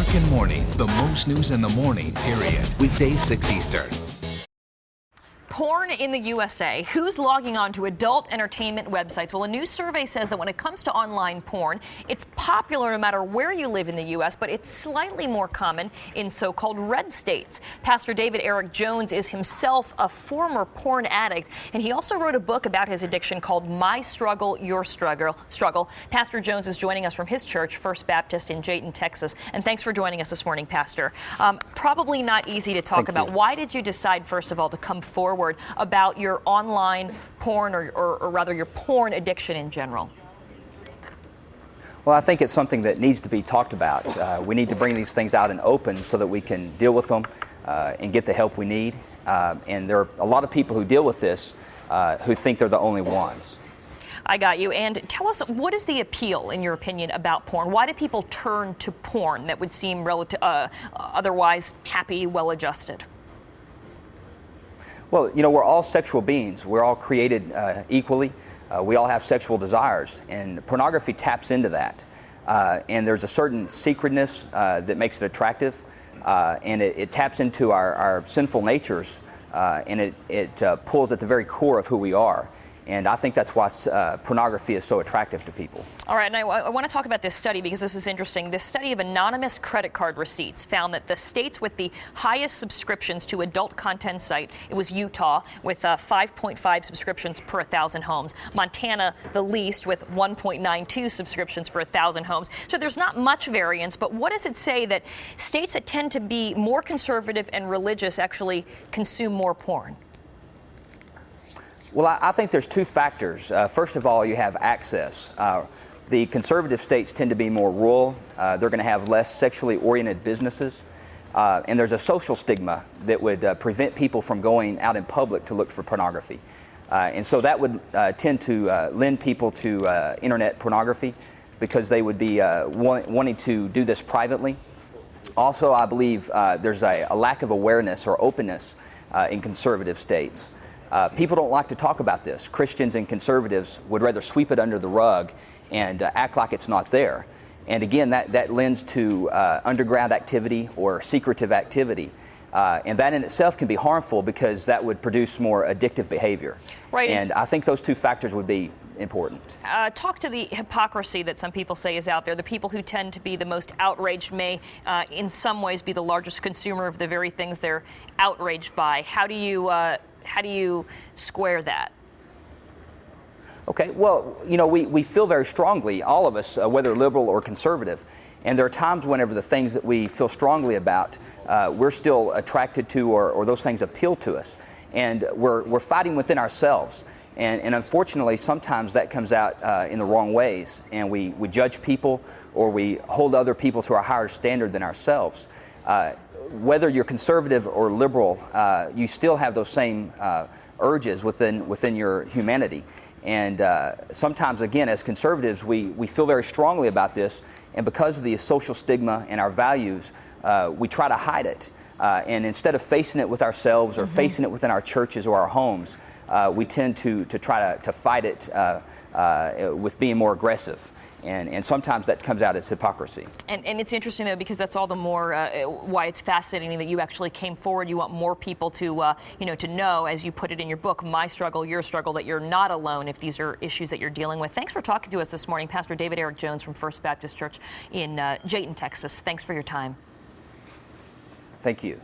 American Morning, the most news in the morning, period. Weekdays 6 Eastern. Porn in the USA. Who's logging on to adult entertainment websites? Well, a new survey says that when it comes to online porn, it's popular no matter where you live in the U.S., but it's slightly more common in so-called red states. Pastor David Eric Jones is himself a former porn addict, and he also wrote a book about his addiction called My Struggle, Your Struggle. Pastor Jones is joining us from his church, First Baptist in Jayton, Texas. And thanks for joining us this morning, Pastor. Probably not easy to talk about. Why did you decide, first of all, to come forward about your online porn or rather your porn addiction in general? Well, I think it's something that needs to be talked about. We need to bring these things out and open so that we can deal with them and get the help we need. And there are a lot of people who deal with this who think they're the only ones. I got you. And tell us, what is the appeal, in your opinion, about porn? Why do people turn to porn that would seem otherwise happy, well-adjusted? Well, you know, we're all sexual beings. We're all created equally. We all have sexual desires, and pornography taps into that. And there's a certain secretness that makes it attractive, and it taps into our sinful natures, and it pulls at the very core of who we are. And I think that's why pornography is so attractive to people. All right, and I want to talk about this study because this is interesting. This study of anonymous credit card receipts found that the states with the highest subscriptions to adult content site, it was Utah with 5.5 subscriptions per 1,000 homes. Montana, the least, with 1.92 subscriptions for 1,000 homes. So there's not much variance, but what does it say that states that tend to be more conservative and religious actually consume more porn? Well, I think there's two factors. First of all, you have access. The conservative states tend to be more rural. They're going to have less sexually oriented businesses. And there's a social stigma that would prevent people from going out in public to look for pornography. And so that would tend to lend people to internet pornography because they would be wanting to do this privately. Also, I believe there's a lack of awareness or openness in conservative states. People don't like to talk about this. Christians and conservatives would rather sweep it under the rug and act like it's not there. And again, that lends to underground activity or secretive activity. And that in itself can be harmful because that would produce more addictive behavior. Right. And I think those two factors would be important. Talk to the hypocrisy that some people say is out there. The people who tend to be the most outraged may, in some ways, be the largest consumer of the very things they're outraged by. How do you square that? Okay, well, you know, we feel very strongly, all of us, whether liberal or conservative, and there are times whenever the things that we feel strongly about, we're still attracted to or those things appeal to us. And we're fighting within ourselves. And unfortunately, sometimes that comes out in the wrong ways, and we judge people or we hold other people to a higher standard than ourselves. Whether you're conservative or liberal, you still have those same urges within your humanity. And sometimes, again, as conservatives, we feel very strongly about this, and because of the social stigma and our values, we try to hide it. And instead of facing it with ourselves or facing it within our churches or our homes, we tend to try to fight it with being more aggressive. And sometimes that comes out as hypocrisy. And it's interesting, though, because that's all the more why it's fascinating that you actually came forward. You want more people to, to know, as you put it in your book, My Struggle, Your Struggle, that you're not alone if these are issues that you're dealing with. Thanks for talking to us this morning, Pastor David Eric Jones from First Baptist Church in Jayton, Texas. Thanks for your time. Thank you.